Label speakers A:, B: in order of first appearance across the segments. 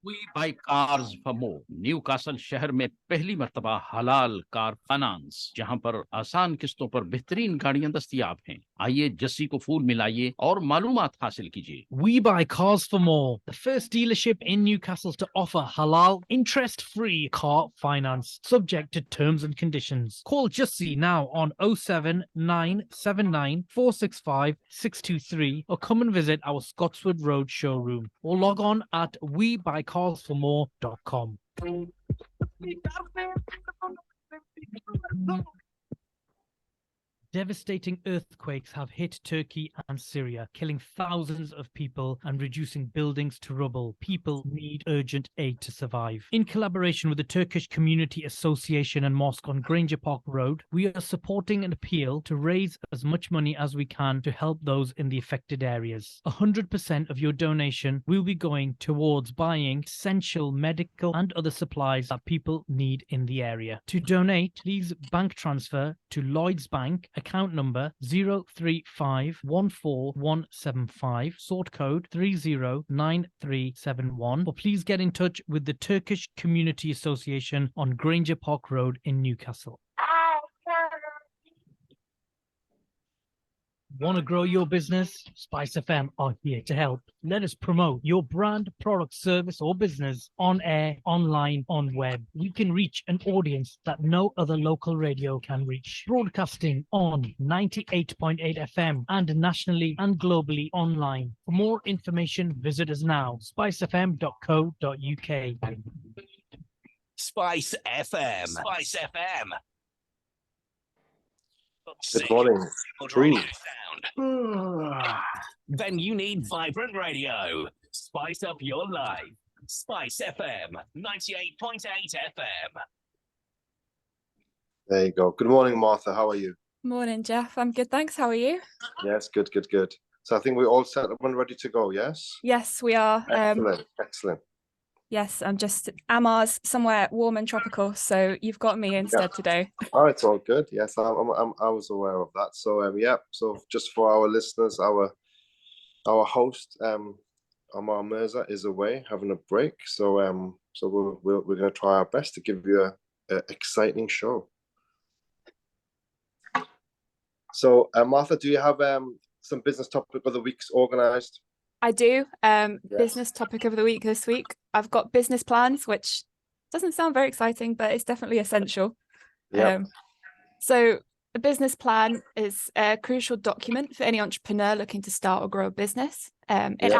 A: We buy cars for more Newcastle शहर में पहली मर्तबा हलाल कार फाइनेंस, जहां पर आसान किस्तों पर बेहतरीन गाड़ियां दस्तयाब हैं। आइए जस्सी को फूल मिलाइए और मालूमात हासिल कीजिए।
B: We Buy Cars for More, the first dealership in Newcastle to offer halal, interest-free car finance, subject to terms and conditions. Call Jussi now on 07979 465 623 or come and visit our Scotswood Road showroom or log on at webuycarsformore.com. Devastating earthquakes have hit Turkey and Syria, killing thousands of people and reducing buildings to rubble. People need urgent aid to survive. In collaboration with the Turkish Community Association and Mosque on Granger Park Road, we are supporting an appeal to raise as much money as we can to help those in the affected areas. 100% of your donation will be going towards buying essential medical and other supplies that people need in the area. To donate, please bank transfer to Lloyds Bank, account number 035141175, sort code 309371, or please get in touch with the Turkish Community Association on Granger Park Road in Newcastle. Want to grow your business? Spice FM are here to help. Let us promote your brand, product, service, or business on air, online, on web. We can reach an audience that no other local radio can reach. Broadcasting on 98.8 FM and nationally and globally online. For more information, visit us now. spicefm.co.uk.
C: Spice FM. Spice FM.
D: Good morning.
C: Radio sound. Then you need vibrant radio. Spice up your life. Spice FM 98.8 FM.
D: There you go. Good morning, Martha. How are you?
E: Morning, Jeff. I'm good, thanks. How are you?
D: Yes, good. So I think we're all set up and ready to go, yes?
E: Yes, we are.
D: Excellent.
E: Yes, I'm just Ammar's somewhere warm and tropical, so you've got me instead today.
D: Oh, it's all good. Yes, I was aware of that. So so just for our listeners, our host Ammar Mirza is away having a break. So we're going to try our best to give you a exciting show. So Martha, do you have some business topic of the week's organized?
E: I do.
D: Yes.
E: Business topic of the week this week. I've got business plans, which doesn't sound very exciting, but it's definitely essential.
D: Yeah.
E: So a business plan is a crucial document for any entrepreneur looking to start or grow a business. It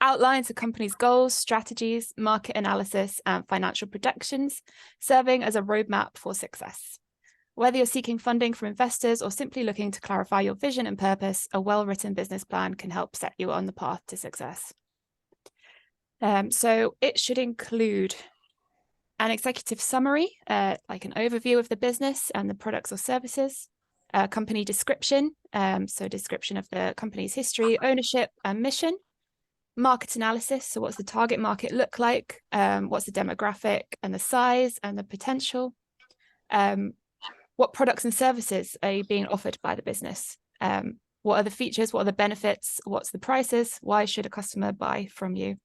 E: outlines a company's goals, strategies, market analysis, and financial projections, serving as a roadmap for success. Whether you're seeking funding from investors or simply looking to clarify your vision and purpose, a well-written business plan can help set you on the path to success. So it should include an executive summary, like an overview of the business and the products or services, a company description, so description of the company's history, ownership, and mission, market analysis, so what's the target market look like, what's the demographic and the size and the potential, what products and services are being offered by the business? What are the features? What are the benefits? What's the prices? Why should a customer buy from you?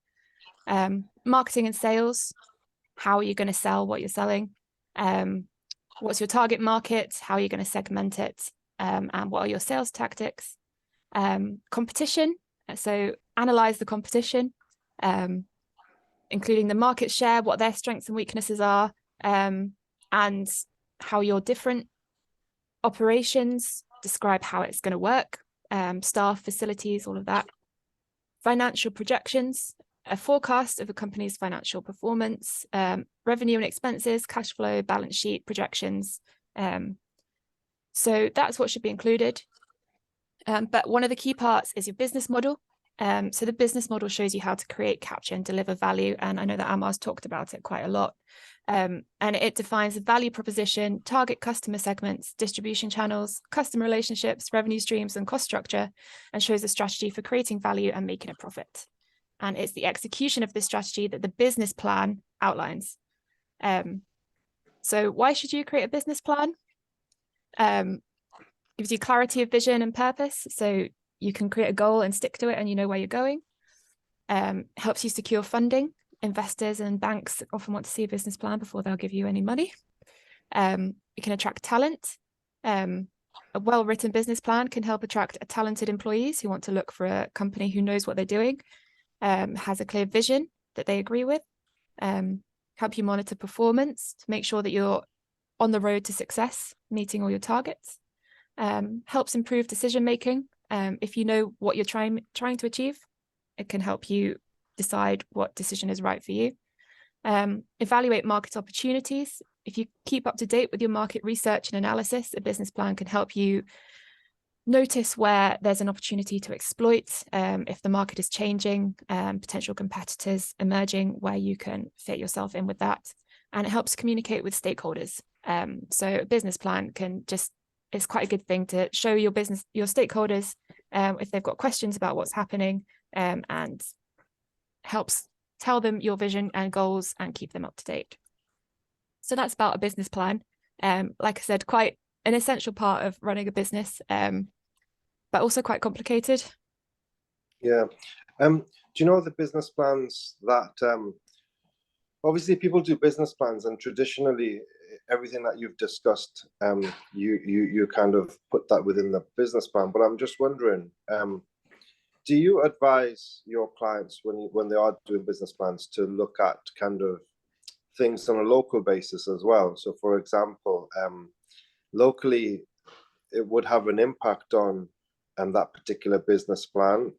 E: Marketing and sales. How are you going to sell what you're selling? What's your target market? How are you going to segment it? And what are your sales tactics? Competition. So analyze the competition, including the market share, what their strengths and weaknesses are, and how your different operations, describe how it's going to work, staff, facilities, all of that. Financial projections, a forecast of a company's financial performance, revenue and expenses, cash flow, balance sheet projections. So that's what should be included. But one of the key parts is your business model. So the business model shows you how to create, capture, and deliver value. And I know that Ammar's talked about it quite a lot. And it defines the value proposition, target customer segments, distribution channels, customer relationships, revenue streams, and cost structure, and shows a strategy for creating value and making a profit. And it's the execution of this strategy that the business plan outlines. So why should you create a business plan? Gives you clarity of vision and purpose, so you can create a goal and stick to it and you know where you're going. Helps you secure funding, investors and banks often want to see a business plan before they'll give you any money. You can attract talent. A well-written business plan can help attract talented employees who want to look for a company who knows what they're doing, has a clear vision that they agree with, help you monitor performance to make sure that you're on the road to success, meeting all your targets, helps improve decision-making. If you know what you're trying to achieve, it can help you decide what decision is right for you. Evaluate market opportunities. If you keep up to date with your market research and analysis, a business plan can help you notice where there's an opportunity to exploit, if the market is changing, potential competitors emerging, where you can fit yourself in with that. And it helps communicate with stakeholders. So a business plan it's quite a good thing to show your stakeholders if they've got questions about what's happening, and helps tell them your vision and goals and keep them up to date. So that's about a business plan. Like I said, quite an essential part of running a business, but also quite complicated.
D: Yeah. Do you know the business plans that obviously people do business plans, and traditionally everything that you've discussed, you kind of put that within the business plan. But I'm just wondering, do you advise your clients when they are doing business plans to look at kind of things on a local basis as well? So for example, locally it would have an impact on that particular business plan,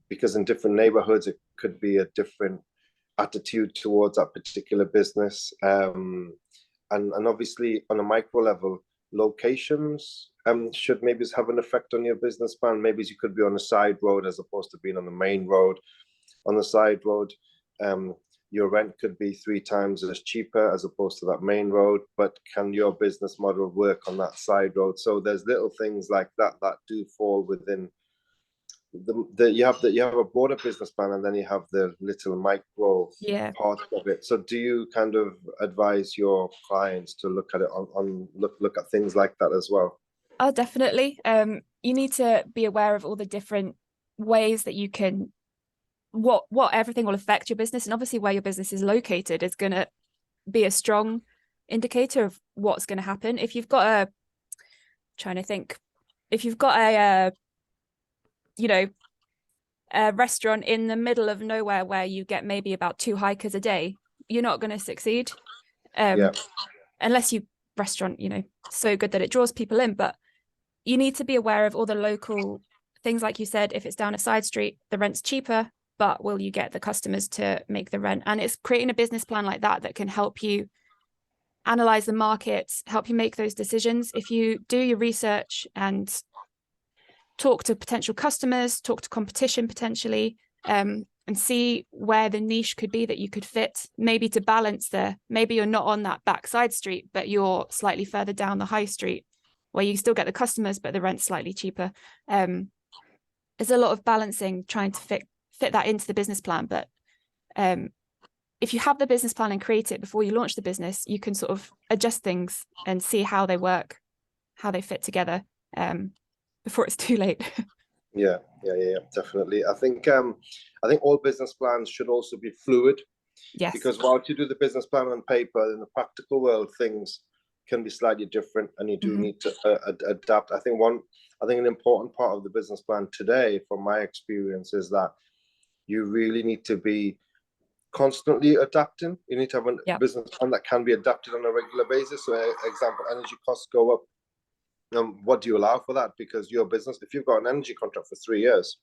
D: because in different neighborhoods it could be a different attitude towards that particular business, and obviously on a micro level, locations should maybe have an effect on your business plan. Maybe you could be on a side road as opposed to being on the main road. On the side road, your rent could be 3 times as cheaper as opposed to that main road, but can your business model work on that side road? So there's little things like that do fall within you have a broader business plan, and then you have the little micro part of it. So do you kind of advise your clients to look at it look at things like that as well?
E: Oh, definitely. You need to be aware of all the different ways that you can what everything will affect your business, and obviously where your business is located is going to be a strong indicator of what's going to happen. If you've got a restaurant in the middle of nowhere where you get maybe about 2 hikers a day, you're not going to succeed, unless you restaurant so good that it draws people in. But you need to be aware of all the local things, like you said. If it's down a side street, the rent's cheaper, but will you get the customers to make the rent? And it's creating a business plan like that can help you analyze the market, help you make those decisions. If you do your research and talk to potential customers, talk to competition potentially, and see where the niche could be that you could fit, maybe to balance maybe you're not on that back side street, but you're slightly further down the high street where you still get the customers, but the rent's slightly cheaper. There's a lot of balancing, trying to fit that into the business plan. But if you have the business plan and create it before you launch the business, you can sort of adjust things and see how they work, how they fit together, before it's too late.
D: Yeah, definitely. I think all business plans should also be fluid.
E: Yes.
D: Because while you do the business plan on paper, in the practical world, things can be slightly different, and you do need to adapt. I think an important part of the business plan today, from my experience, is that you really need to be constantly adapting. You need to have a business plan that can be adapted on a regular basis. So, example, energy costs go up. What do you allow for that? Because your business, if you've got an energy contract for 3 years,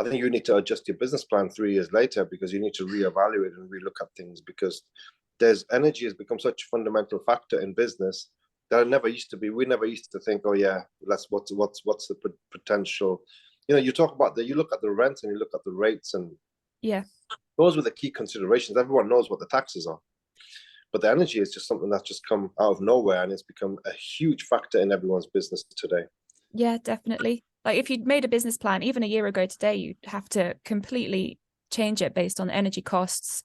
D: I think you need to adjust your business plan 3 years later, because you need to reevaluate and relook at things, because energy has become such a fundamental factor in business that it never used to be. We never used to think, oh yeah, what's the potential. You talk about you look at the rents and you look at the rates, and those were the key considerations. Everyone knows what the taxes are, but the energy is just something that's just come out of nowhere, and it's become a huge factor in everyone's business today.
E: Yeah, definitely. Like if you'd made a business plan even a year ago today, you'd have to completely change it based on energy costs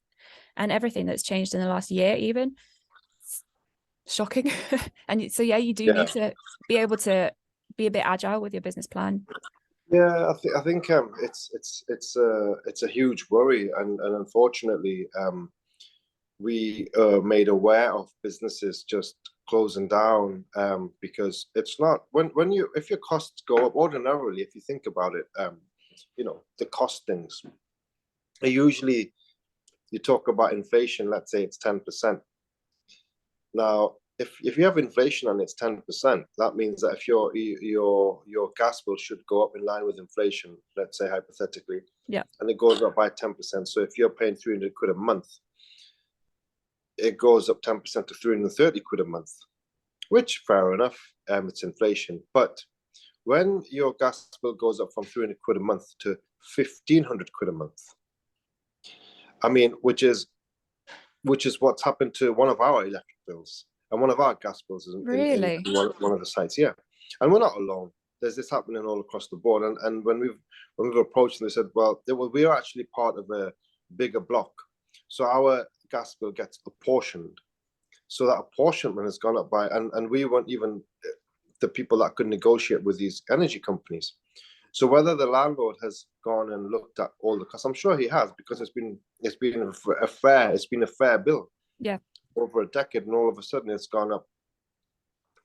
E: and everything that's changed in the last year even. It's shocking. And so you do need to be able to be a bit agile with your business plan.
D: Yeah, I think it's a huge worry, and unfortunately, we made aware of businesses just closing down, because it's not when you if your costs go up ordinarily, if you think about it, the costings are usually, you talk about inflation, let's say it's 10%. Now, if you have inflation and it's 10%, that means that if your gas bill should go up in line with inflation, let's say hypothetically,
E: Yeah.
D: and it goes up by 10%. So if you're paying 300 quid a month, it goes up 10% to 330 quid a month, which fair enough, it's inflation. But when your gas bill goes up from 300 quid a month to 1,500 quid a month, I mean, which is what's happened to one of our electric bills and one of our gas bills
E: Really?
D: in one of the sites. Yeah, and we're not alone. There's this happening all across the board. And when we've approached them, they said, well, we are actually part of a bigger block, so our gas bill gets apportioned. So that apportionment has gone up by, and we weren't even the people that could negotiate with these energy companies. So whether the landlord has gone and looked at all the costs, I'm sure he has, because it's been a fair bill.
E: Yeah.
D: Over a decade, and all of a sudden it's gone up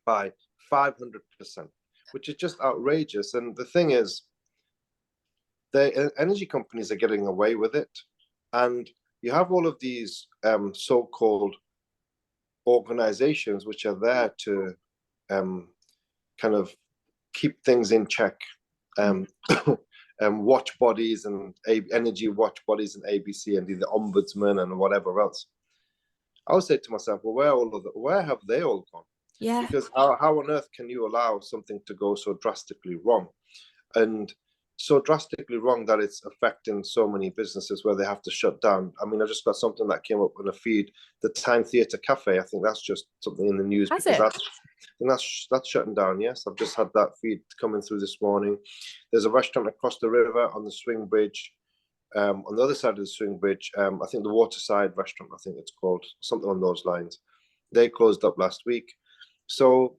D: by 500%, which is just outrageous. And the thing is, the energy companies are getting away with it, and you have all of these so-called organizations which are there to kind of keep things in check. Watch bodies and energy watch bodies and ABC and the ombudsman and whatever else. I would say to myself, well, where have they all gone?
E: Yeah.
D: Because how on earth can you allow something to go so drastically wrong? And so drastically wrong that it's affecting so many businesses where they have to shut down. I mean, I just got something that came up on a feed, the Time Theatre Cafe. I think that's just something in the news.
E: Has
D: because
E: it?
D: that's shutting down. Yes, I've just had that feed coming through this morning. There's a restaurant across the river on the swing bridge, on the other side of the swing bridge. I think the Waterside restaurant, I think it's called, something on those lines. They closed up last week. So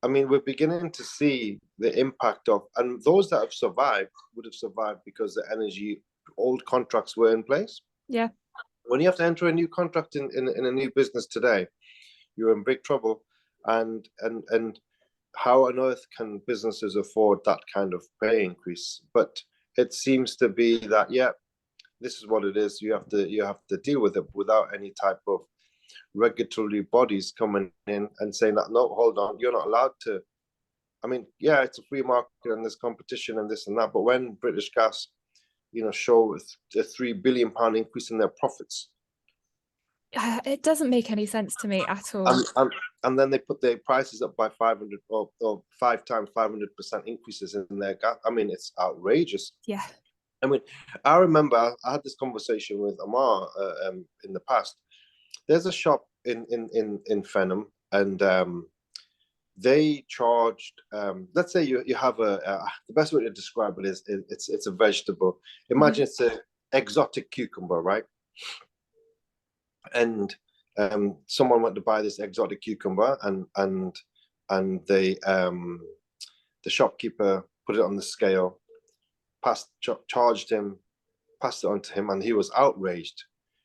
D: I mean, we're beginning to see the impact of, and those that have survived would have survived because the old contracts were in place.
E: Yeah.
D: When you have to enter a new contract in a new business today, you're in big trouble. And how on earth can businesses afford that kind of pay increase? But it seems to be that, yeah, this is what it is. You have to deal with it without any type of regulatory bodies coming in and saying that, no, hold on, you're not allowed to. I mean, yeah, it's a free market and there's competition and this and that, but when British Gas, show a £3 billion increase in their profits,
E: It doesn't make any sense to me at all.
D: and then they put their prices up by 500 or 5 times 500% increases in their gas. I mean, it's outrageous.
E: Yeah.
D: I mean, I remember I had this conversation with Ammar in the past. There's a shop in Fenham, and they charged. Let's say you have the best way to describe it is it's a vegetable. Imagine it's an exotic cucumber, right? And someone went to buy this exotic cucumber, and they the shopkeeper put it on the scale, charged him, passed it on to him, and he was outraged.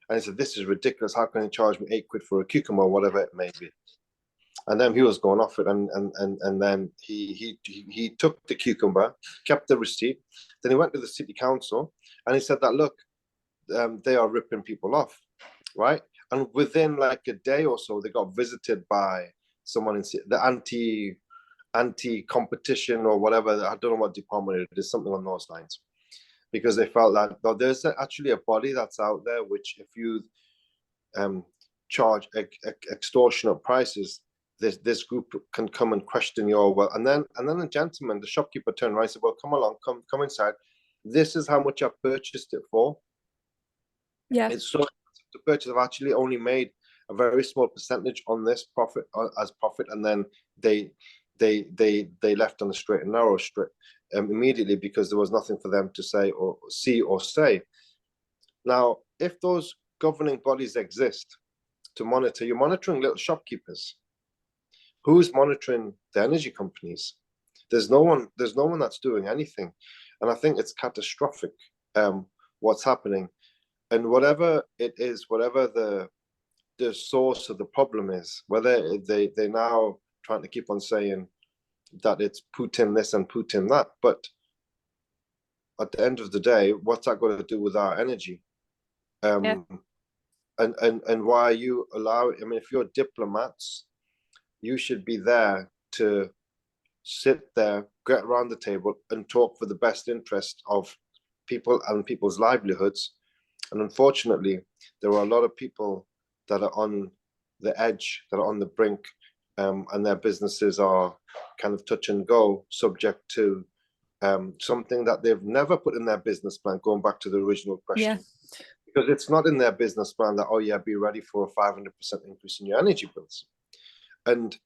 D: And he said, "This is ridiculous. How can you charge me £8 for a cucumber, or whatever it may be?" And then he was going off it, and then he took the cucumber, kept the receipt. Then he went to the city council, and he said that, look, they are ripping people off, right? And within like a day or so, they got visited by someone in the anti-competition or whatever. I don't know what department it is, something on those lines. Because they felt that there's actually a body that's out there which, if you charge extortionate prices, this group can come and question your well. And then the gentleman, the shopkeeper, turned around and said, "Well, come along, come inside. This is how much I purchased it for."
E: Yeah.
D: It's so to purchase. I've actually only made a very small percentage on this profit as profit, and then they left on the straight and narrow strip immediately because there was nothing for them to say or see or say. Now, if those governing bodies exist to monitor, you're monitoring little shopkeepers. Who's monitoring the energy companies? There's no one that's doing anything, and I think it's catastrophic what's happening. And whatever it is, whatever the source of the problem is, whether they now trying to keep on saying that it's Putin this and Putin that, but at the end of the day, what's that going to do with our energy?
E: Yeah.
D: And why are you allowing? I mean, if you're diplomats, you should be there to sit there, get around the table, and talk for the best interest of people and people's livelihoods. And unfortunately, there are a lot of people that are on the edge, that are on the brink, and their businesses are kind of touch and go, subject to something that they've never put in their business plan, going back to the original question.
E: Yeah.
D: Because it's not in their business plan that, oh yeah, be ready for a 500% increase in your energy bills. And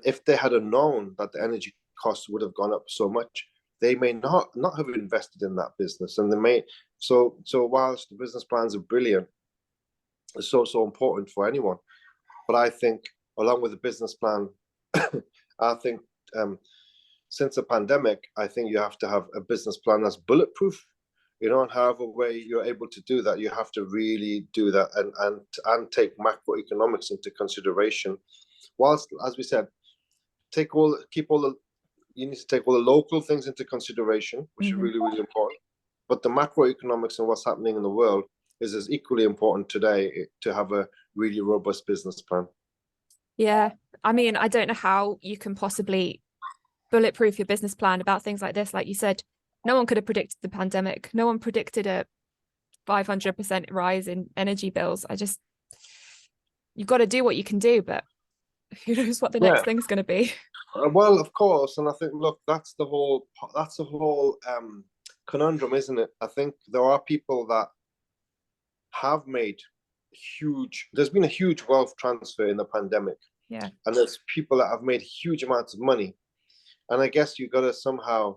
D: if they had known that the energy costs would have gone up so much, they may not have invested in that business. And they may, so whilst the business plans are brilliant, it's so important for anyone. But I think along with the business plan, I think since the pandemic, I think you have to have a business plan that's bulletproof. You know, and however way you're able to do that, you have to really do that and take macroeconomics into consideration. Whilst, as we said, you need to take all the local things into consideration, which is really, really important. But the macroeconomics and what's happening in the world is as equally important today to have a really robust business plan.
E: Yeah. I mean, I don't know how you can possibly bulletproof your business plan about things like this. Like you said, no one could have predicted the pandemic. No one predicted a 500% rise in energy bills. You've got to do what you can do, but who knows what the next thing's going to be.
D: Well, of course. And I think, look, that's the whole conundrum, isn't it? I think there are people that have made there's been a huge wealth transfer in the pandemic.
E: Yeah.
D: And there's people that have made huge amounts of money. And I guess you got to somehow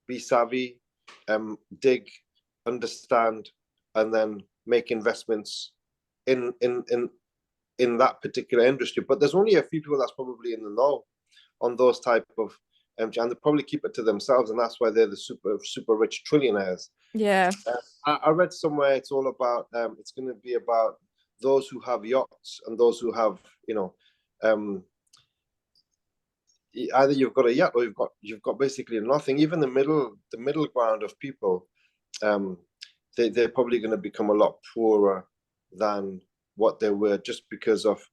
D: be savvy, dig, understand, and then make investments in that particular industry. But there's only a few people that's probably in the know on those type of, and they probably keep it to themselves, and that's why they're the super rich trillionaires.
E: Yeah.
D: I read somewhere it's all about, it's going to be about those who have yachts and those who have, either you've got a yacht or you've got basically nothing. Even the middle ground of people, they're probably going to become a lot poorer than what they were, just because of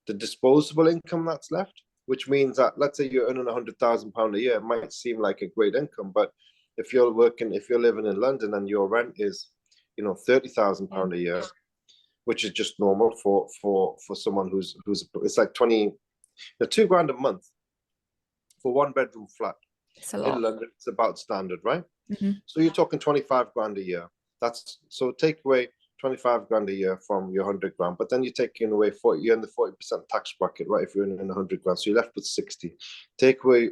D: the disposable income that's left. Which means that, let's say you're earning £100,000 a year, it might seem like a great income, but if you're living in London and your rent is, £30,000 a year, which is just normal for someone who's it's like £2,000 a month for 1-bedroom flat.
E: It's a lot.
D: In London, it's about standard, right?
E: Mm-hmm.
D: So you're talking 25 grand a year. So take away 25 grand a year from your 100 grand, but then you're taking away 40, you're in the 40% tax bracket, right? If you're in 100 grand, so you're left with 60. Take away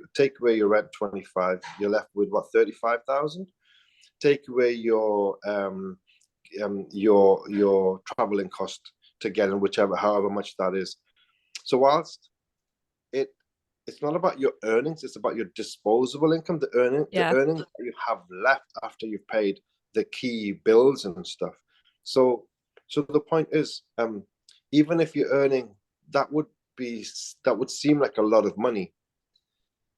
D: your rent 25, you're left with what, 35,000? Take away your traveling cost to get in, however much that is. So whilst it's not about your earnings, it's about your disposable income, the earnings that you have left after you've paid the key bills and stuff. So the point is, even if you're earning, that would seem like a lot of money,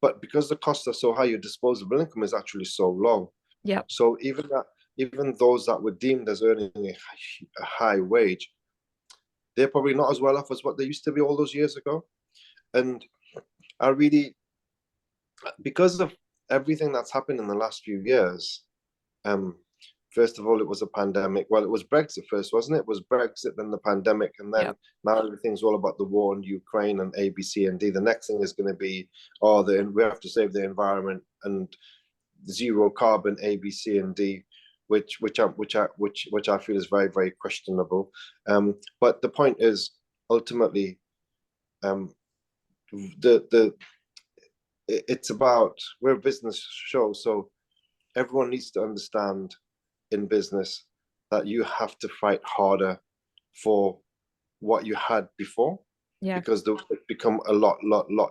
D: but because the costs are so high, your disposable income is actually so low.
E: Yeah.
D: So even those that were deemed as earning a high wage, they're probably not as well off as what they used to be all those years ago. And I really, because of everything that's happened in the last few years, first of all, it was a pandemic. Well, it was Brexit first, wasn't it? It was Brexit, then the pandemic, and then now everything's all about the war in Ukraine and A, B, C, and D. The next thing is going to be, we have to save the environment and zero carbon A, B, C, and D, which I feel is very, very questionable. But the point is, ultimately, it's about, we're a business show, so everyone needs to understand in business that you have to fight harder for what you had before, because it's become a lot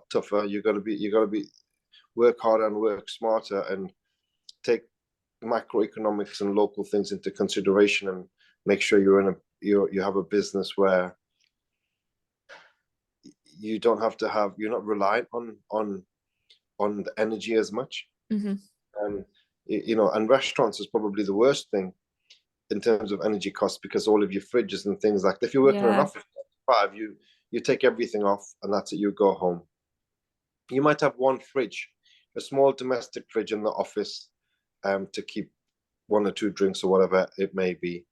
D: tougher. You got to be work harder and work smarter and take macroeconomics and local things into consideration and make sure you have a business where you don't have to have, you're not reliant on the energy as much.
E: Mm-hmm.
D: And restaurants is probably the worst thing in terms of energy costs, because all of your fridges and things like that. If you're working in an office 5, you take everything off and that's it, you go home. You might have one fridge, a small domestic fridge in the office, to keep 1 or 2 drinks or whatever it may be,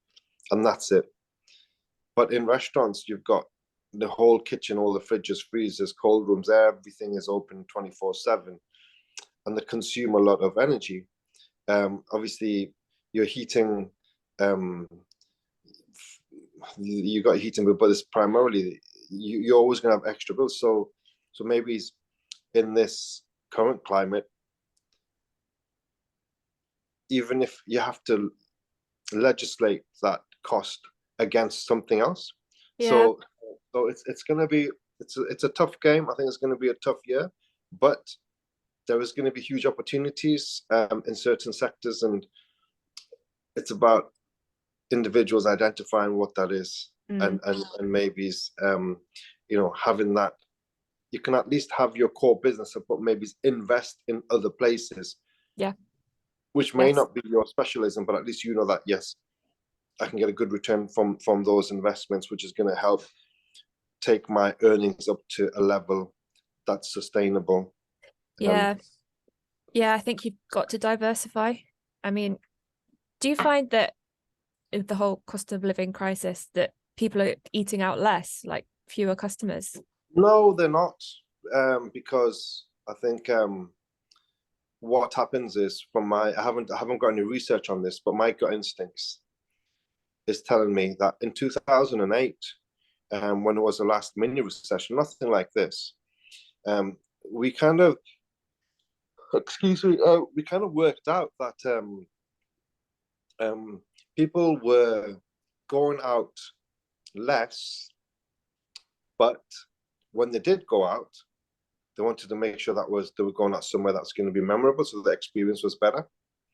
D: and that's it. But in restaurants, you've got the whole kitchen, all the fridges, freezers, cold rooms, everything is open 24/7, and they consume a lot of energy. Obviously, you're heating. You got heating, but it's primarily you're always going to have extra bills. So maybe in this current climate, even if you have to legislate that cost against something else, so it's going to be it's a tough game. I think it's going to be a tough year, but there is going to be huge opportunities in certain sectors, and it's about individuals identifying what that is, and maybe having that. You can at least have your core business, but maybe invest in other places, which may not be your specialism, but at least you know that, yes, I can get a good return from those investments, which is going to help take my earnings up to a level that's sustainable.
E: I think you've got to diversify. I mean, do you find that with the whole cost of living crisis that people are eating out less, like fewer customers?
D: No, they're not, because I think what happens is, I haven't got any research on this, but my gut instincts is telling me that in 2008, when it was the last mini recession, nothing like this, we kind of worked out that people were going out less, but when they did go out, they wanted to make sure they were going out somewhere that's going to be memorable, so the experience was better.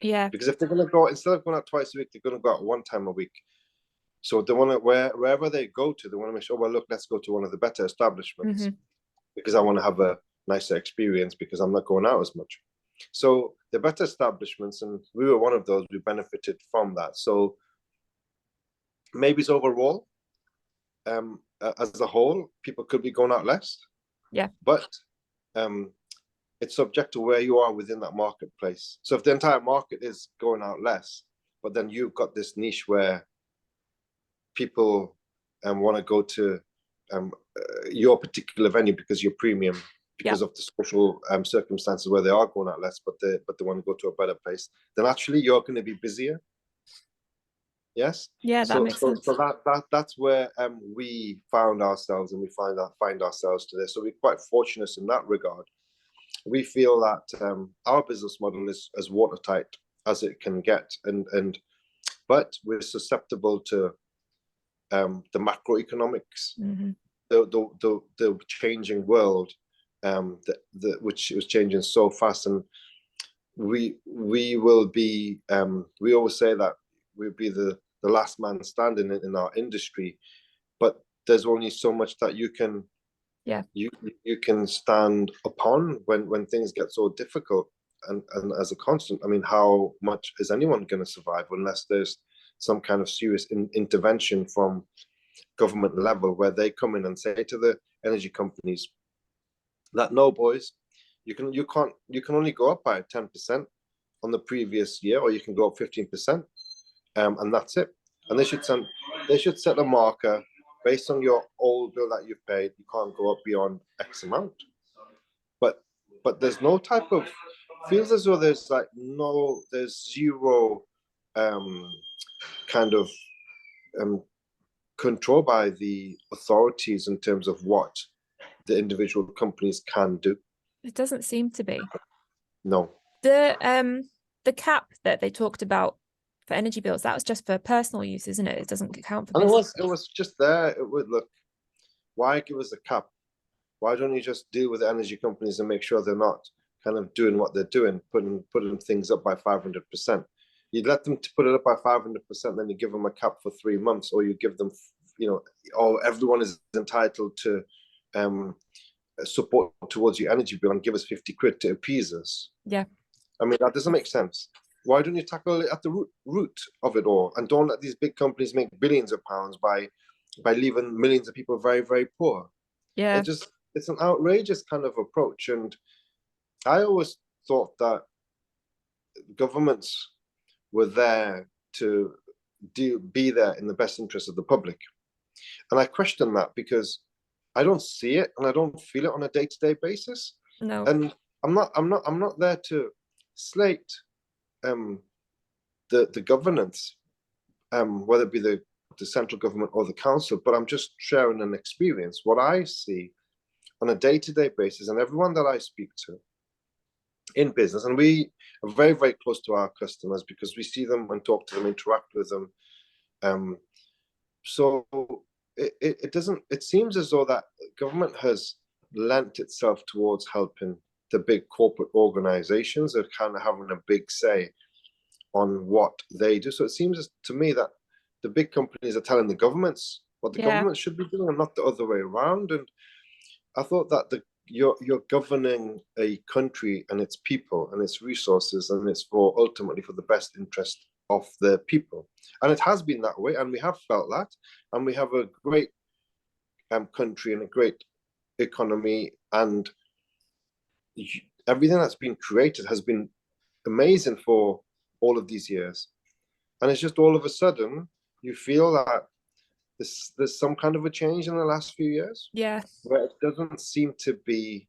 E: Yeah.
D: Because if they're going to go, instead of going out twice a week, they're going to go out 1 time a week. So they want to, wherever they go to, they want to make sure, well, look, let's go to one of the better establishments, because I want to have a nicer experience, because I'm not going out as much. So the better establishments, and we were one of those, we benefited from that. So maybe it's overall, as a whole, people could be going out less.
E: Yeah.
D: But it's subject to where you are within that marketplace. So if the entire market is going out less, but then you've got this niche where people want to go to your particular venue because you're premium, because of the social circumstances where they are going out less, but they want to go to a better place, then actually you're going to be busier. Yes.
E: Yeah, that makes sense.
D: So that's where we found ourselves, and we find ourselves today. So we're quite fortunate in that regard. We feel that our business model is as watertight as it can get, but we're susceptible to the macroeconomics, the changing world, which was changing so fast, and we will be. We always say that we'll be the last man standing in our industry, but there's only so much that you can you can stand upon when things get so difficult, and as a constant. I mean, how much is anyone going to survive unless there's some kind of serious intervention from government level, where they come in and say to the energy companies that, no, boys, you can only go up by 10% on the previous year, or you can go up 15%, and that's it. And they should set a marker based on your old bill that you've paid. You can't go up beyond X amount. But there's no type of, feels as though there's zero kind of control by the authorities in terms of what the individual companies can do.
E: It doesn't seem to be.
D: No.
E: The cap that they talked about for energy bills, that was just for personal use, isn't it? It doesn't count for business.
D: It was just there. It would look, why give us a cap? Why don't you just deal with the energy companies and make sure they're not kind of doing what they're doing, putting things up by 500%. You let them to put it up by 500%, then you give them a cap for 3 months, or you give them, or everyone is entitled to support towards your energy bill and give us 50 quid to appease us.
E: Yeah.
D: I mean, that doesn't make sense. Why don't you tackle it at the root of it all, and don't let these big companies make billions of pounds by leaving millions of people very, very poor?
E: Yeah.
D: It's an outrageous kind of approach. And I always thought that governments were there to be there in the best interest of the public. And I question that because I don't see it and I don't feel it on a day-to-day basis.
E: No.
D: And I'm not there to slate the governance, whether it be the central government or the council, but I'm just sharing an experience, what I see on a day-to-day basis, and everyone that I speak to in business, and we are very, very close to our customers because we see them and talk to them, interact with them. So it seems as though that government has lent itself towards helping the big corporate organizations that kind of having a big say on what they do. So it seems to me that the big companies are telling the governments what the government should be doing and not the other way around. And I thought that you're governing a country and its people and its resources, and it's ultimately for the best interest of the people. And it has been that way, and we have felt that, and we have a great country and a great economy, and everything that's been created has been amazing for all of these years. And it's just all of a sudden you feel that there's some kind of a change in the last few years.
E: Yeah.
D: Where it doesn't seem to be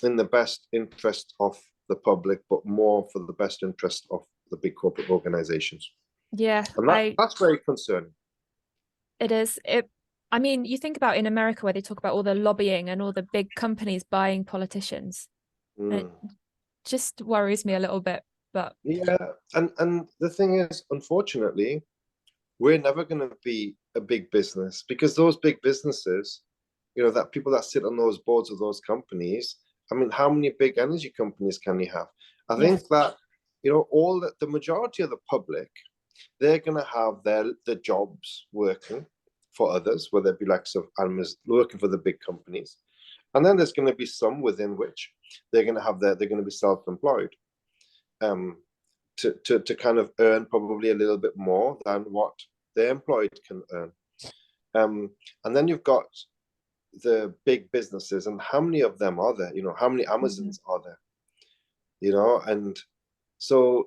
D: in the best interest of the public, but more for the best interest of the big corporate organizations.
E: Yeah.
D: And that's very concerning.
E: It is. I mean, you think about in America where they talk about all the lobbying and all the big companies buying politicians. It just worries me a little bit. But
D: yeah, and the thing is, unfortunately, we're never going to be a big business because those big businesses, that people that sit on those boards of those companies, I mean, how many big energy companies can you have? I think that, the majority of the public, they're going to have their jobs working for others, whether it be like working for the big companies. And then there's going to be some within which they're going to be self-employed. To kind of earn probably a little bit more than what the employed can earn. And then you've got the big businesses, and how many of them are there? How many Amazons are there? And so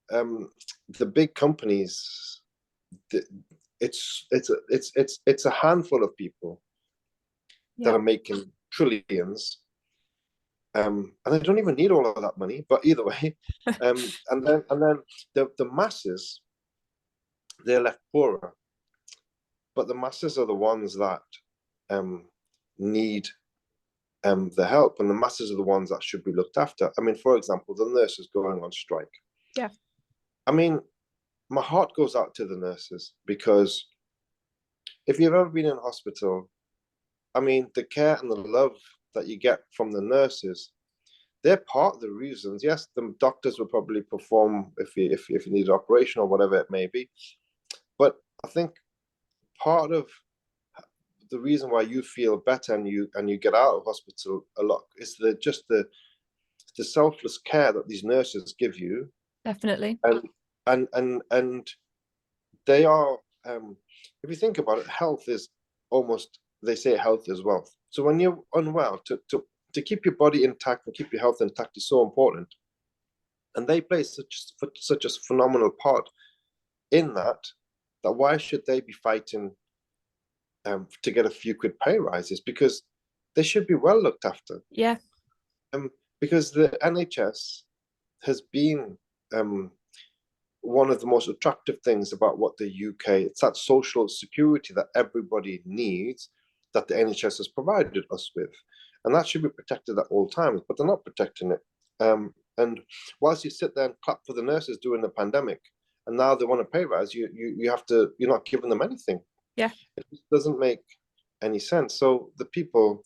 D: the big companies, it's a handful of people that are making trillions. And they don't even need all of that money, but either way, and then the masses, they're left poorer. But the masses are the ones that need the help, and the masses are the ones that should be looked after. I mean, for example, the nurses going on strike.
E: Yeah.
D: I mean, my heart goes out to the nurses, because if you've ever been in hospital, I mean, the care and the love that you get from the nurses, they're part of the reasons. Yes, the doctors will probably perform if you need an operation or whatever it may be. But I think part of the reason why you feel better and you get out of hospital a lot is the selfless care that these nurses give you.
E: Definitely.
D: And they are, if you think about it, health is almost, they say health is wealth. So when you're unwell, to keep your body intact and keep your health intact is so important. And they play such a phenomenal part in that why should they be fighting to get a few quid pay rises? Because they should be well looked after.
E: Yeah.
D: Because the NHS has been one of the most attractive things about what the UK, it's that social security that everybody needs, that the NHS has provided us with. And that should be protected at all times, but they're not protecting it. And whilst you sit there and clap for the nurses during the pandemic, and now they want to pay rise, you're not giving them anything.
E: Yeah.
D: It doesn't make any sense. So the people,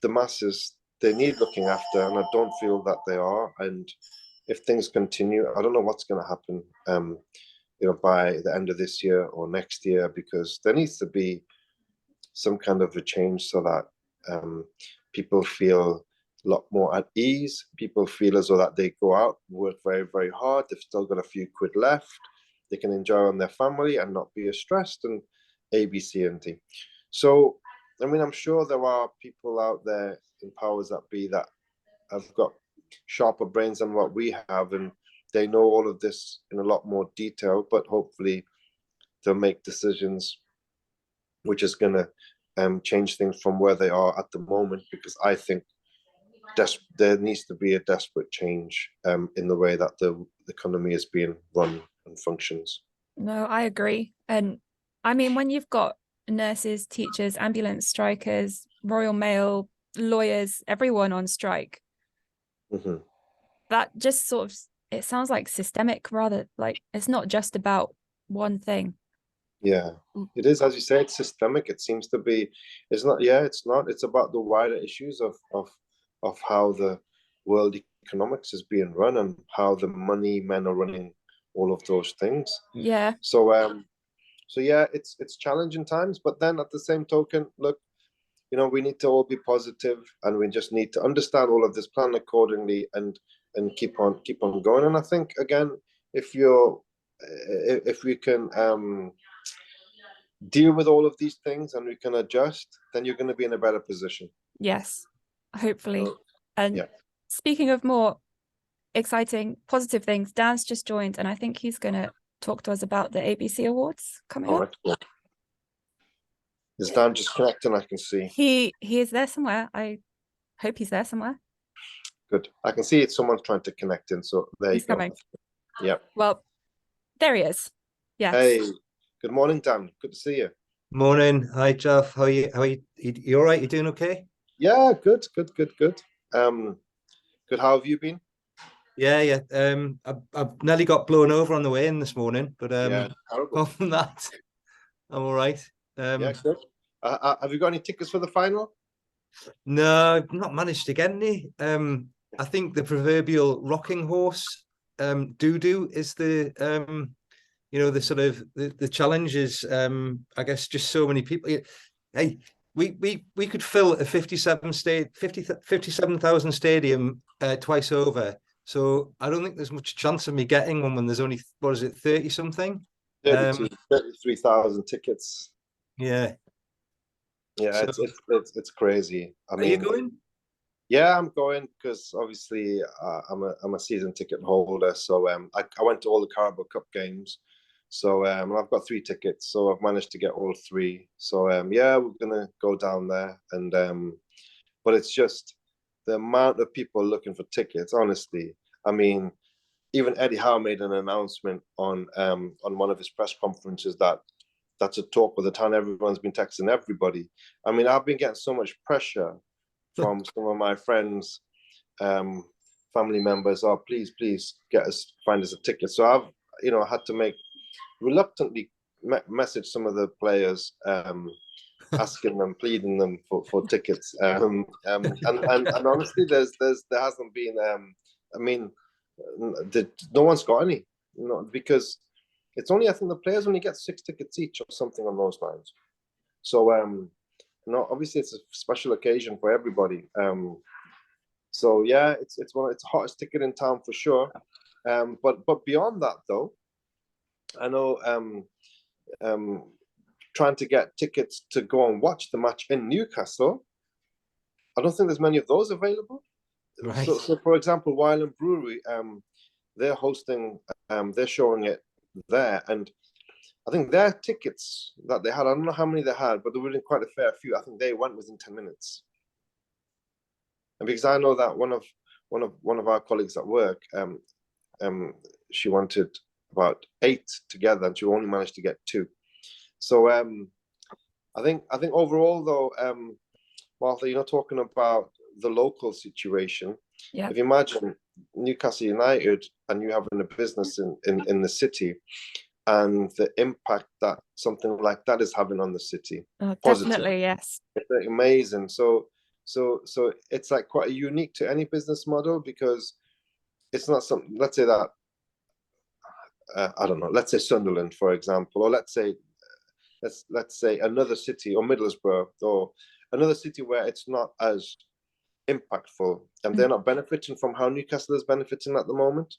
D: the masses, they need looking after, and I don't feel that they are. And if things continue, I don't know what's going to happen, by the end of this year or next year, because there needs to be some kind of a change so that people feel a lot more at ease. People feel as though that they go out, work very, very hard. They've still got a few quid left. They can enjoy on their family and not be as stressed, and A, B, C, and D. So, I mean, I'm sure there are people out there in powers that be that have got sharper brains than what we have, and they know all of this in a lot more detail, but hopefully they'll make decisions which is going to change things from where they are at the moment, because I think there needs to be a desperate change in the way that the economy is being run and functions.
E: No, I agree. And I mean, when you've got nurses, teachers, ambulance strikers, Royal Mail, lawyers, everyone on strike, that just sort of, it sounds like systemic, rather like it's not just about one thing.
D: Yeah, it is, as you say, it's systemic. It seems to be. It's not. Yeah, it's not. It's about the wider issues of how the world economics is being run and how the money men are running all of those things.
E: Yeah.
D: So yeah, it's challenging times, but then at the same token, look, we need to all be positive, and we just need to understand all of this, plan accordingly, and keep on going. And I think, again, if we can deal with all of these things and we can adjust, then you're going to be in a better position.
E: Yes, hopefully. And
D: yeah.
E: Speaking of more exciting, positive things, Dan's just joined, and I think he's going to talk to us about the ABC Awards coming up.
D: Cool. Is Dan just connecting? I can see.
E: He is there somewhere. I hope he's there somewhere.
D: Good. I can see it's someone's trying to connect in, so there
E: he's
D: you go.
E: Coming.
D: Yeah.
E: Well, there he is. Yes.
D: Hey, good morning, Dan. Good to see you.
F: Morning. Hi, Jalf. How are you? You all right? You doing okay?
D: Yeah, good. Good. Good. How have you been?
F: Yeah. I've nearly got blown over on the way in this morning, but apart from that, I'm all right.
D: Yeah, good. Have you got any tickets for the final?
F: No, I've not managed to get any. I think the proverbial rocking horse, doo-doo, is the the sort of the challenge is, I guess, just so many people. Hey, we could fill a 57,000 stadium twice over. So I don't think there's much chance of me getting one when there's only, what is it, 30 something?
D: 33,000 tickets.
F: Yeah.
D: Yeah, so, it's crazy.
F: Are you going?
D: Yeah, I'm going because obviously I'm a season ticket holder. So I went to all the Carabao Cup games. So and I've got 3 tickets. So I've managed to get all 3. So yeah, we're gonna go down there, and but it's just the amount of people looking for tickets. Honestly, I mean, even Eddie Howe made an announcement on one of his press conferences that's a talk of the town. Everyone's been texting everybody. I mean, I've been getting so much pressure from some of my friends, family members. Oh, please find us a ticket. So I've had to reluctantly message some of the players, asking them, pleading them for tickets. And honestly, there hasn't been. I mean, no one's got any. Because it's only, I think, the players only get 6 tickets each or something on those lines. So obviously it's a special occasion for everybody. So yeah, it's the hottest ticket in town for sure. But beyond that though, I know trying to get tickets to go and watch the match in Newcastle, I don't think there's many of those available.
F: Right.
D: So for example, Wylam Brewery, they're hosting, they're showing it there, and I think their tickets that they had, I don't know how many they had, but there were quite a fair few. I think they went within 10 minutes. And because I know that one of our colleagues at work, she wanted about 8 together, and she only managed to get 2. So I think overall though, Martha, talking about the local situation.
E: Yeah.
D: If you imagine Newcastle United and you having a business in the city, and the impact that something like that is having on the city.
E: Definitely, yes.
D: It's amazing. So So it's like quite unique to any business model, because it's not something. Let's say that I don't know. Let's say Sunderland, for example, or let's say another city, or Middlesbrough, or another city where it's not as impactful, and they're not benefiting from how Newcastle is benefiting at the moment.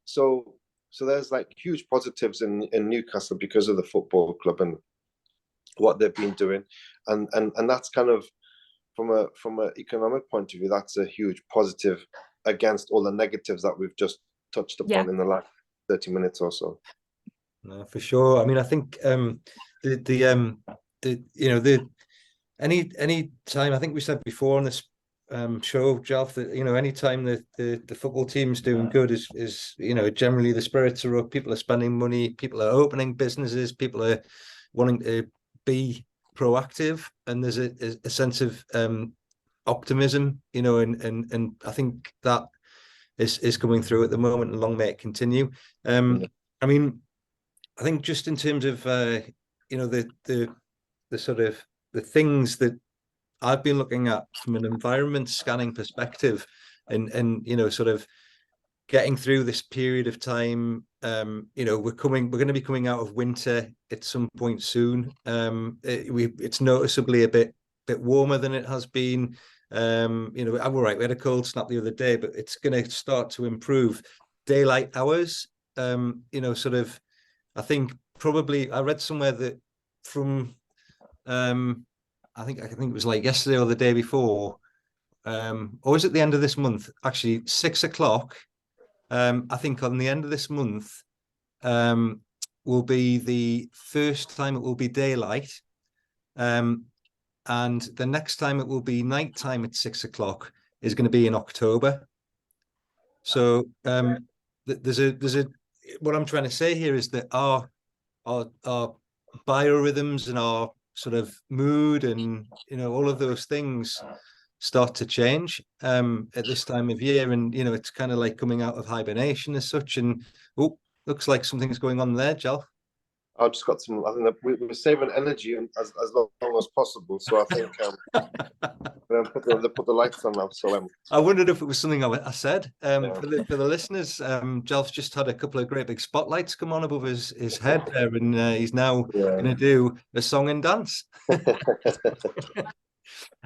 D: So there's like huge positives in Newcastle because of the football club and what they've been doing, and that's kind of from an economic point of view, that's a huge positive against all the negatives that we've just touched upon in the last 30 minutes or so.
F: No, for sure. I mean, I think any time, I think we said before on this show, Jalf, that any time the football team's doing good is generally the spirits are up, people are spending money, people are opening businesses, people are wanting to be proactive, and there's a sense of optimism, and I think that is coming through at the moment, and long may it continue. I mean, I think just in terms of the sort of the things that I've been looking at from an environment scanning perspective, and sort of getting through this period of time. We're going to be coming out of winter at some point soon. It's noticeably a bit warmer than it has been. I'm all right. We had a cold snap the other day, but it's going to start to improve. Daylight hours, sort of. I think probably I read somewhere that from I think it was like yesterday or the day before, or was it the end of this month? Actually, 6 o'clock. I think on the end of this month will be the first time it will be daylight, and the next time it will be nighttime at 6 o'clock is going to be in October. So there's a what I'm trying to say here is that our biorhythms and our sort of mood and all of those things start to change at this time of year, and it's kind of like coming out of hibernation as such. And looks like something's going on there, Jalf.
D: I've just got some. I think that we're saving energy as long as possible. So I think they put the lights on now. So
F: I wondered if it was something I said. For the listeners, Jalf's just had a couple of great big spotlights come on above his head there, and he's now going to do a song and dance.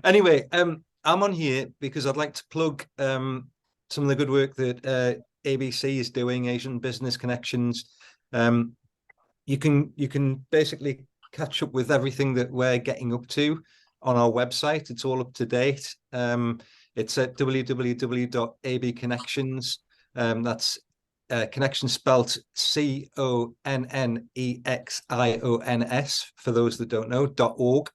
F: Anyway, I'm on here because I'd like to plug some of the good work that ABC is doing, Asian Business Connections. You can basically catch up with everything that we're getting up to on our website. It's all up to date. It's at www.abconnections. That's connection spelt CONNEXIONS for those that don't know, .org.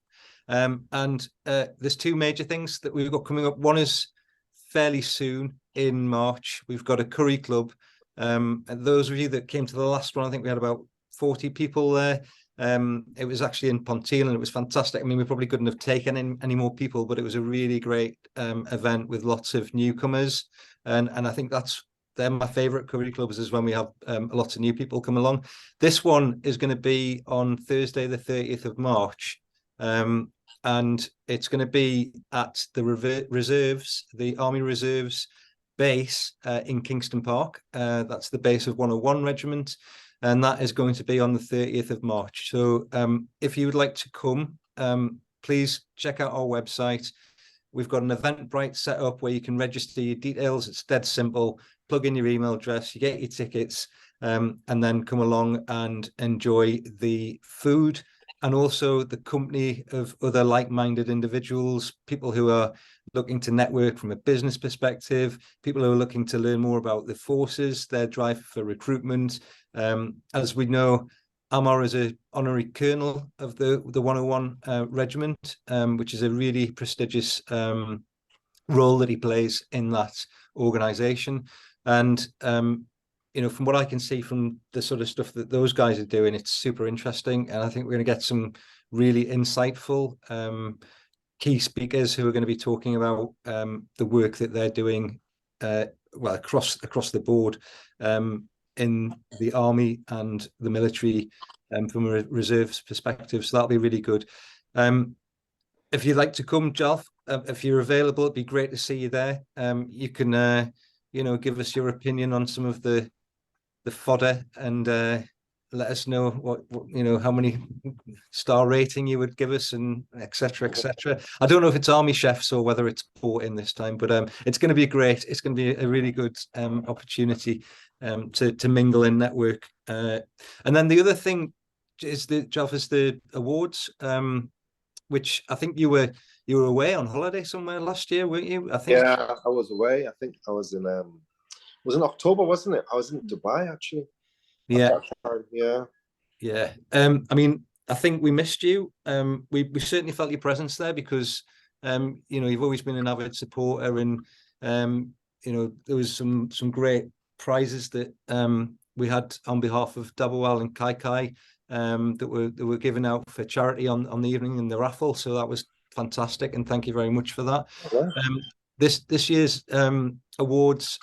F: And there's two major things that we've got coming up. One is fairly soon in March. We've got a curry club. And those of you that came to the last one, I think we had about 40 people there. It was actually in Ponthiel, and it was fantastic. I mean, we probably couldn't have taken any more people, but it was a really great event with lots of newcomers. And I think they're my favorite curry clubs, is when we have lots of new people come along. This one is going to be on Thursday, the 30th of March. And it's going to be at the reserves, the Army Reserves base in Kingston Park. That's the base of 101 Regiment. And that is going to be on the 30th of March. So if you would like to come, please check out our website. We've got an Eventbrite set up where you can register your details. It's dead simple. Plug in your email address, you get your tickets, and then come along and enjoy the food and also the company of other like-minded individuals, people who are looking to network from a business perspective, people who are looking to learn more about the forces, their drive for recruitment. As we know, Ammar is an honorary colonel of the 101 regiment, which is a really prestigious role that he plays in that organisation. And from what I can see from the sort of stuff that those guys are doing, it's super interesting. And I think we're going to get some really insightful key speakers who are going to be talking about the work that they're doing, across the board in the army and the military from a reserves perspective. So that'll be really good. if you'd like to come, Jalf, if you're available, it'd be great to see you there. You can, give us your opinion on some of the fodder and let us know what how many star rating you would give us, and etc. etc. I don't know if it's army chefs or whether it's port in this time, but it's going to be great. It's going to be a really good opportunity to mingle and network. And then the other thing is the awards, which I think you were away on holiday somewhere last year, weren't you? I think.
D: Yeah, I was away. I think I was in October, wasn't it? I was in Dubai actually.
F: Yeah.
D: Yeah.
F: Yeah. I mean, I think we missed you. We certainly felt your presence there because you've always been an avid supporter, and there was some great prizes that we had on behalf of Dabawal and Kai Kai that were given out for charity on the evening in the raffle. So that was fantastic, and thank you very much for that.
D: Yeah.
F: This year's awards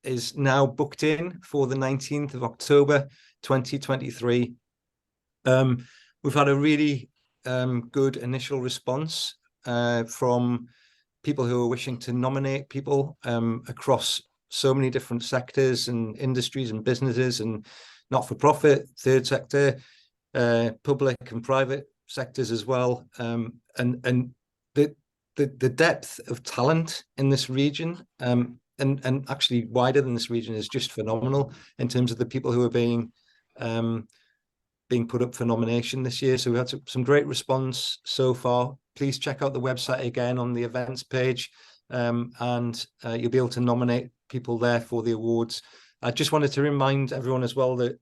F: is now booked in for the 19th of October 2023. We've had a really good initial response from people who are wishing to nominate people across so many different sectors and industries and businesses, and not-for-profit, third sector, public and private sectors as well. And the depth of talent in this region, and actually wider than this region, is just phenomenal in terms of the people who are being put up for nomination this year. So we had some great response so far. Please check out the website again on the events page, and you'll be able to nominate people there for the awards. I just wanted to remind everyone as well that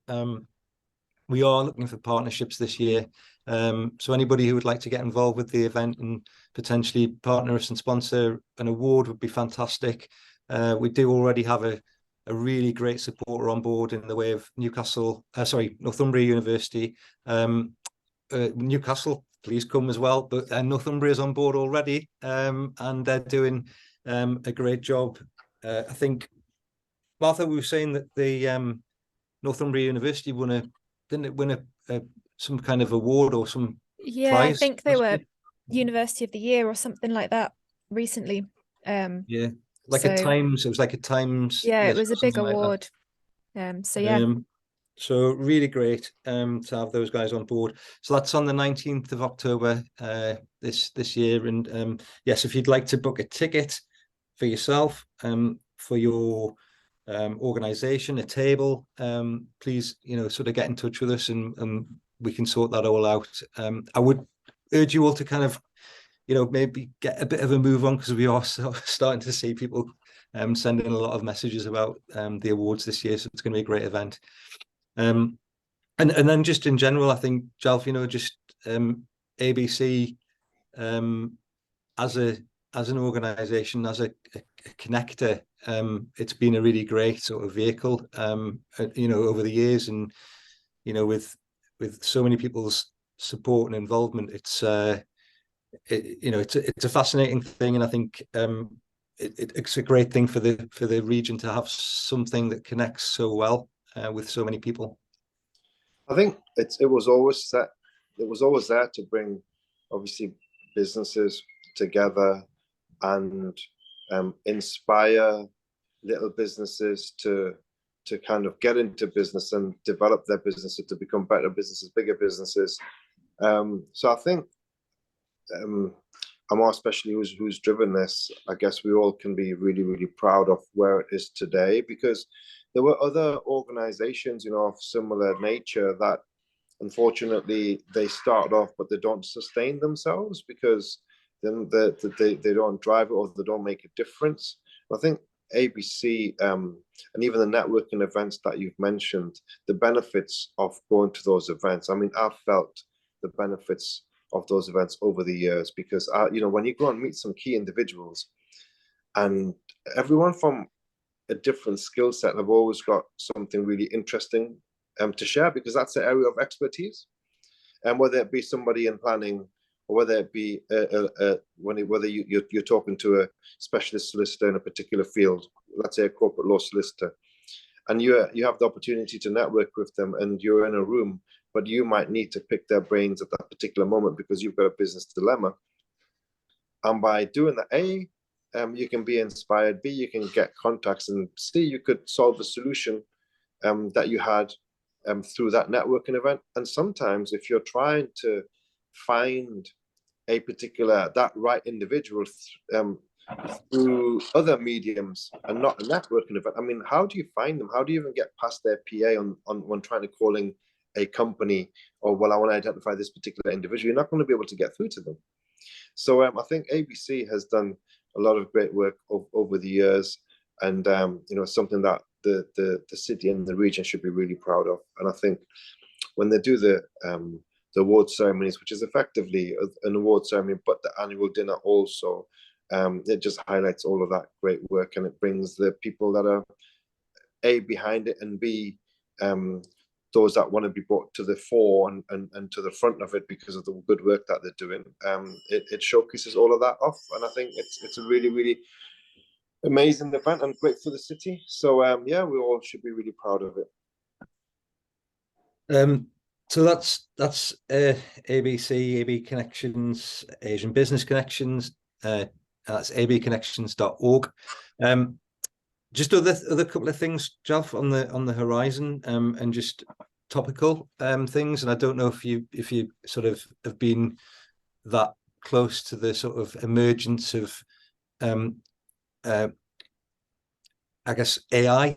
F: we are looking for partnerships this year. So anybody who would like to get involved with the event and potentially partner us and sponsor an award would be fantastic. We do already have a really great supporter on board in the way of Northumbria University. Newcastle, please come as well. But Northumbria is on board already, and they're doing a great job. I think, Martha, we were saying that the Northumbria University didn't it win some kind of award or some prize?
E: I think they were University of the Year or something like that recently.
F: It was like a Times.
E: Yeah, it was a big award.
F: So really great to have those guys on board. So that's on the 19th of October this year. And yes, if you'd like to book a ticket for yourself, for your organization, a table, please sort of get in touch with us, and we can sort that all out. I would urge you all to kind of maybe get a bit of a move on, because we are starting to see people sending a lot of messages about the awards this year. So it's going to be a great event. And then just in general, I think, Jalf, just ABC as an organization, as a connector, it's been a really great sort of vehicle, over the years, and with so many people's support and involvement, it's a fascinating thing, and I think it's a great thing for the region to have something that connects so well with so many people.
D: I think it was always there to bring, obviously, businesses together and inspire little businesses to kind of get into business and develop their businesses to become better businesses, bigger businesses. So I think Ammar, especially who's driven this, I guess we all can be really, really proud of where it is today, because there were other organizations, of similar nature that unfortunately they start off, but they don't sustain themselves because then they don't drive it, or they don't make a difference. I think ABC and even the networking events that you've mentioned, the benefits of going to those events. I mean, I've felt the benefits of those events over the years, because when you go and meet some key individuals, and everyone from a different skill set have always got something really interesting to share, because that's the area of expertise. And whether it be somebody in planning, or whether it be whether you're talking to a specialist solicitor in a particular field, let's say a corporate law solicitor, and you have the opportunity to network with them, and you're in a room, but you might need to pick their brains at that particular moment because you've got a business dilemma. And by doing that, A, you can be inspired, B, you can get contacts, and C, you could solve a solution that you had through that networking event. And sometimes if you're trying to find that right individual through other mediums and not a networking event, I mean, how do you find them? How do you even get past their PA on when trying to calling a company, or, well, I want to identify this particular individual? You're not going to be able to get through to them. So I think ABC has done a lot of great work over the years, and something that the city and the region should be really proud of. And I think when they do the award ceremonies, which is effectively an award ceremony, but the annual dinner also, it just highlights all of that great work, and it brings the people that are A, behind it, and B, those that want to be brought to the fore and to the front of it because of the good work that they're doing. It showcases all of that off, and I think it's a really, really amazing event and great for the city. So yeah, we all should be really proud of
F: it. So that's ABC, AB Connections, Asian Business Connections. That's abconnections.org. Just other couple of things, Jalf, on the horizon, and just topical things. And I don't know if you sort of have been that close to the sort of emergence of I guess AI,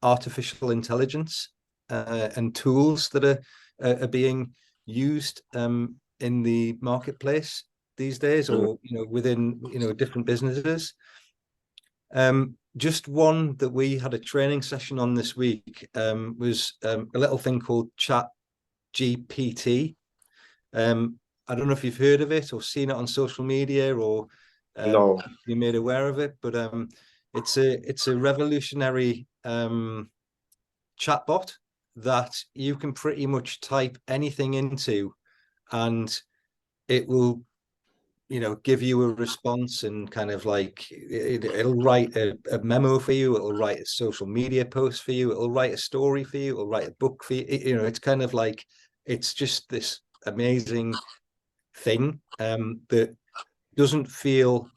F: artificial intelligence, and tools that are being used in the marketplace these days, or within different businesses. Just one that we had a training session on this week was a little thing called Chat GPT. I don't know if you've heard of it or seen it on social media, or
D: No.
F: you made aware of it, but it's a revolutionary chatbot that you can pretty much type anything into, and it will give you a response, and kind of like it'll write a memo for you, it'll write a social media post for you, it'll write a story for you, it'll write a book for you. It's kind of like, it's just this amazing thing that doesn't feel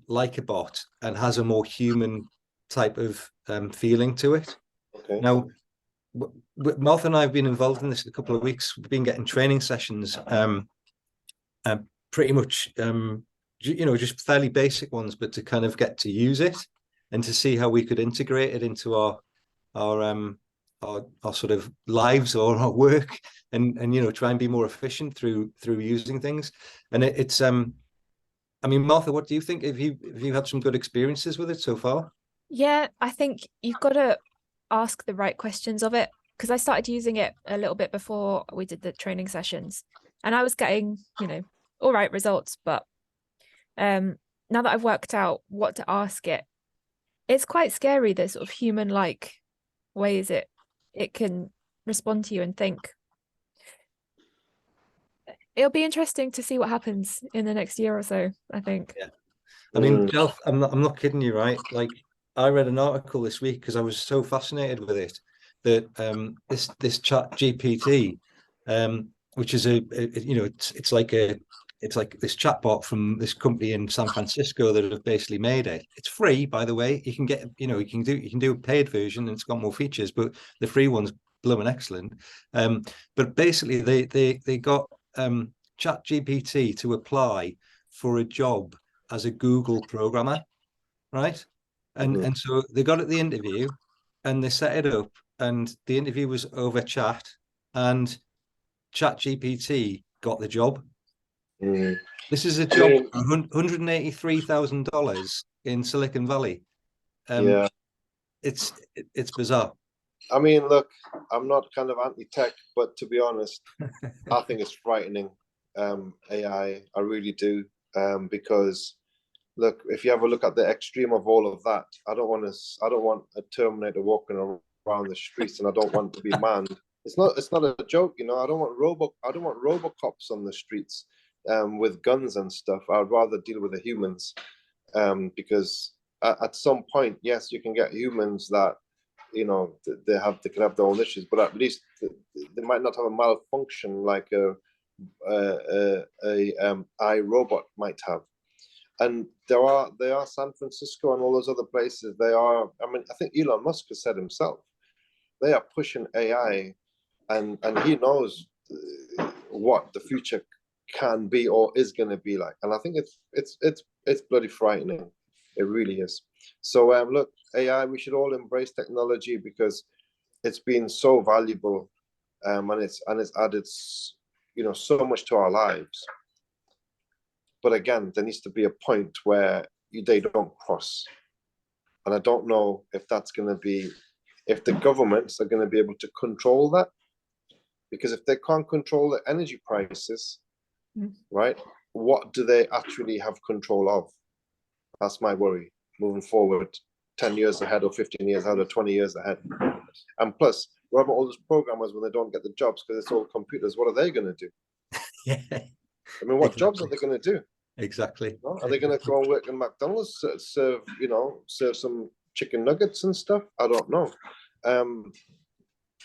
F: like a bot, and has a more human type of feeling to it.
D: Okay.
F: Now, Martha and I have been involved in this a couple of weeks. We've been getting training sessions, pretty much, just fairly basic ones, but to kind of get to use it and to see how we could integrate it into our sort of lives or our work, and try and be more efficient through using things. And it's I mean, Martha, what do you think? Have you had some good experiences with it so far?
E: Yeah, I think you've got to ask the right questions of it, because I started using it a little bit before we did the training sessions, and I was getting, all right results. But now that I've worked out what to ask it, it's quite scary, the sort of human-like ways it can respond to you and think. It'll be interesting to see what happens in the next year or so, I think.
F: Yeah. I mean, Jalf, I'm not kidding you, right? Like, I read an article this week because I was so fascinated with it, that this Chat GPT, which is it's like this chatbot from this company in San Francisco that have basically made it. It's free, by the way. You can get, you can do a paid version, and it's got more features, but the free one's blooming excellent. But basically, they got Chat GPT to apply for a job as a Google programmer, right? And so they got at the interview, and they set it up, and the interview was over chat, and Chat GPT got the job. This is a job for $183,000 in Silicon Valley.
D: Yeah,
F: it's bizarre.
D: I mean, look, I'm not kind of anti-tech, but to be honest, I think it's frightening, AI. I really do, because look, if you have a look at the extreme of all of that, I don't want a Terminator walking around the streets, and I don't want to be manned. It's not a joke, I don't want Robocops on the streets with guns and stuff. I'd rather deal with the humans, because at some point, yes, you can get humans that they can have their own issues, but at least they might not have a malfunction like a iRobot might have. And there are San Francisco and all those other places. They are. I mean, I think Elon Musk has said himself, they are pushing AI, and he knows what the future can be or is going to be like. And I think it's bloody frightening. It really is. So look, AI, we should all embrace technology because it's been so valuable, and it's added, so much to our lives. But again, there needs to be a point where they don't cross. And I don't know if that's going to be, if the governments are going to be able to control that. Because if they can't control the energy prices, right, what do they actually have control of? That's my worry moving forward, 10 years ahead or 15 years ahead or 20 years ahead. And plus, what about all those programmers when they don't get the jobs because it's all computers? What are they going to do?
F: Yeah.
D: I mean, what jobs are they going to do?
F: Exactly.
D: Are they going to go and work in McDonald's, serve some chicken nuggets and stuff? I don't know.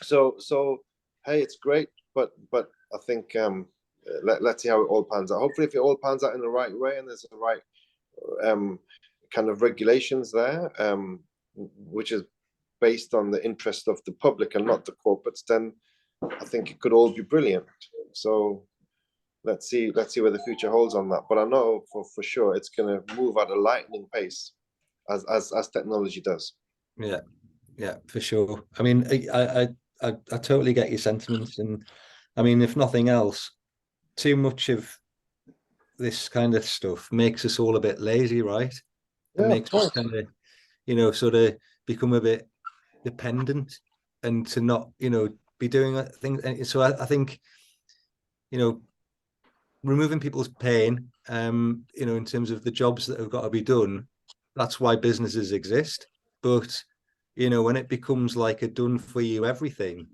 D: So hey, it's great, but I think let's see how it all pans out. Hopefully, if it all pans out in the right way and there's the right kind of regulations there, which is based on the interest of the public and not the corporates, then I think it could all be brilliant. So let's see where the future holds on that. But I know for sure it's going to move at a lightning pace as technology does.
F: Yeah, for sure. I mean, I totally get your sentiments, and I mean, if nothing else, too much of this kind of stuff makes us all a bit lazy, right? It makes us kind of, sort of become a bit dependent and to not, be doing things. So I think, removing people's pain, in terms of the jobs that have got to be done, that's why businesses exist. But, when it becomes like a done for you everything,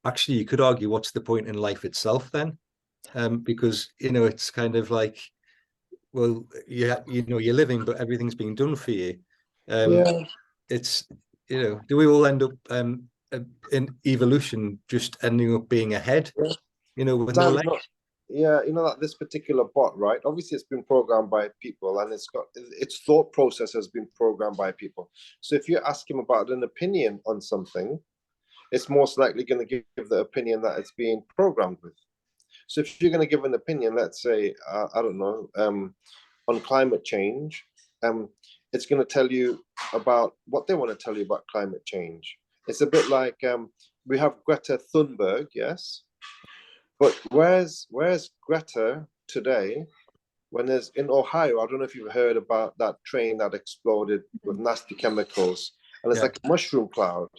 F: actually you could argue what's the point in life itself then? Because, it's kind of like, well, yeah, you're living, but everything's being done for you. It's, do we all end up in evolution just ending up being ahead? With no legs?
D: That this particular bot, right? Obviously, it's been programmed by people, and its thought process has been programmed by people. So if you ask him about an opinion on something, it's most likely going to give the opinion that it's being programmed with. So if you're going to give an opinion, let's say, I don't know, on climate change, it's going to tell you about what they want to tell you about climate change. It's a bit like we have Greta Thunberg, yes, but where's Greta today when there's in Ohio? I don't know if you've heard about that train that exploded with nasty chemicals, and it's like a mushroom cloud.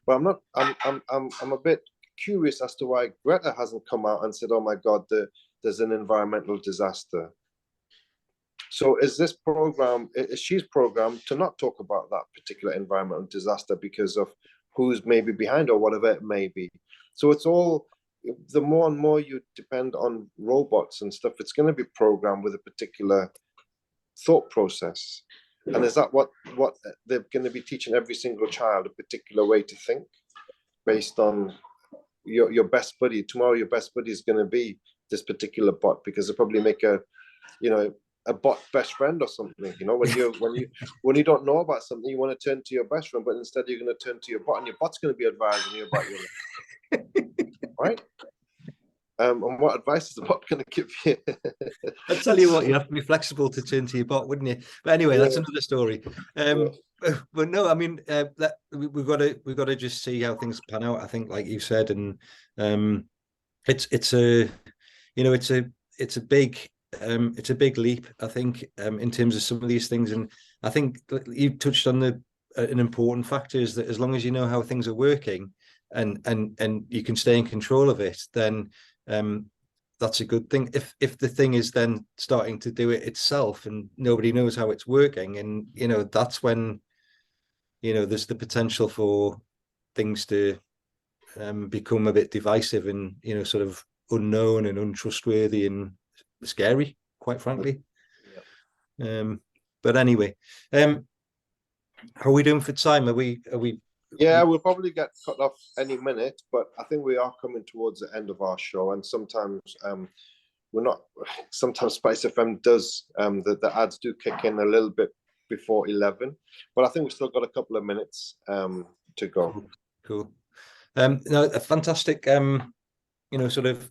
D: But I'm a bit curious as to why Greta hasn't come out and said, "Oh my God, there's an environmental disaster." So is she's programmed to not talk about that particular environmental disaster because of who's maybe behind or whatever it may be. So it's all, the more and more you depend on robots and stuff, it's going to be programmed with a particular thought process. And is that what they're going to be teaching every single child, a particular way to think based on your best buddy? Tomorrow your best buddy is going to be this particular bot, because they'll probably make a bot best friend or something. When you don't know about something, you want to turn to your best friend, but instead you're going to turn to your bot, and your bot's going to be advising you about your life. Right? And what advice is the bot going to give you?
F: I'll tell you what, you have to be flexible to turn to your bot, wouldn't you? But anyway, that's another story. But no, I mean, we've got to just see how things pan out, I think, like you said, and it's a big leap, I think, in terms of some of these things. And I think you touched on an important factor is that as long as you know how things are working and you can stay in control of it, then that's a good thing. If the thing is then starting to do it itself and nobody knows how it's working, and that's when there's the potential for things to become a bit divisive and sort of unknown and untrustworthy and scary, quite frankly. But anyway, how are we doing for time? Are we
D: Yeah, we'll probably get cut off any minute, but I think we are coming towards the end of our show, and sometimes we're not. Sometimes Spice FM does the ads do kick in a little bit before 11, but I think we've still got a couple of minutes to go.
F: Cool. No, a fantastic sort of,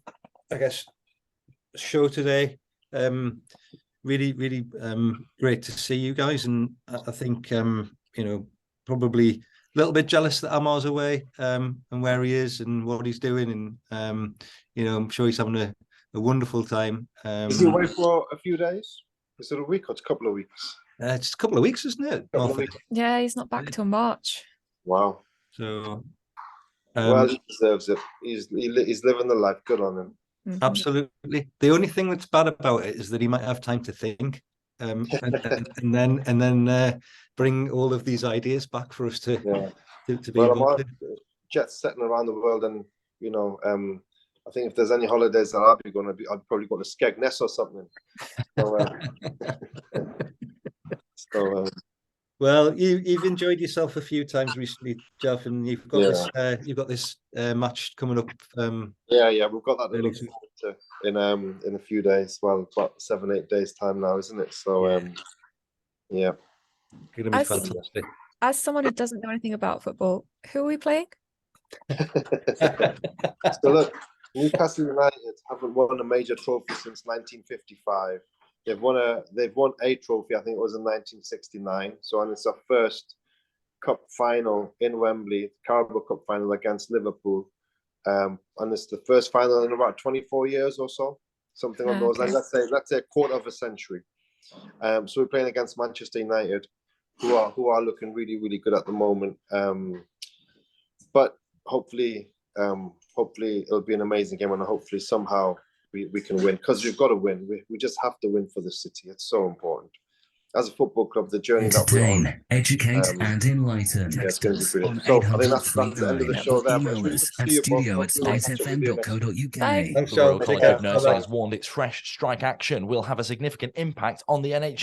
F: I guess, show today. Really, really great to see you guys, and I think probably a little bit jealous that Ammar's away and where he is and what he's doing, and I'm sure he's having a wonderful time.
D: Is he away for a few days? Is it a week or it's a couple of weeks?
F: It's a couple of weeks, isn't it?
E: Yeah, he's not back till March.
D: Wow.
F: So,
D: well, he deserves it. He's living the life. Good on him.
E: Mm-hmm.
F: Absolutely. The only thing that's bad about it is that he might have time to think, and then bring all of these ideas back for us to be able to.
D: Jet setting around the world, and I think if there's any holidays that I'd probably go to Skegness or something. So,
F: well, you've enjoyed yourself a few times recently, Jalf, and you've got this match coming up.
D: We've got that to look forward to in a few days. Well, about 7-8 days time now, isn't it? So yeah,
F: gonna be fantastic.
G: As someone who doesn't know anything about football, who are we playing?
D: So look, Newcastle United haven't won a major trophy since 1955. They've won a trophy, I think it was in 1969. So, and it's our first cup final in Wembley, Carabao Cup final against Liverpool. And it's the first final in about 24 years or so, something on those lines. Let's say a quarter of a century. So we're playing against Manchester United, who are looking really, really good at the moment. But hopefully it'll be an amazing game, and hopefully somehow we can win, because we've got to win. We just have to win for the city. It's so important. As a football club, the journey that we're on.
H: Educate and enlighten.
D: Text us on 800 the show there.
H: Email us at studio@spicefm.co.uk.
F: Thanks,
I: The Royal
F: Jalf.
I: College of Nursing has warned its fresh strike action will have a significant impact on the NHS.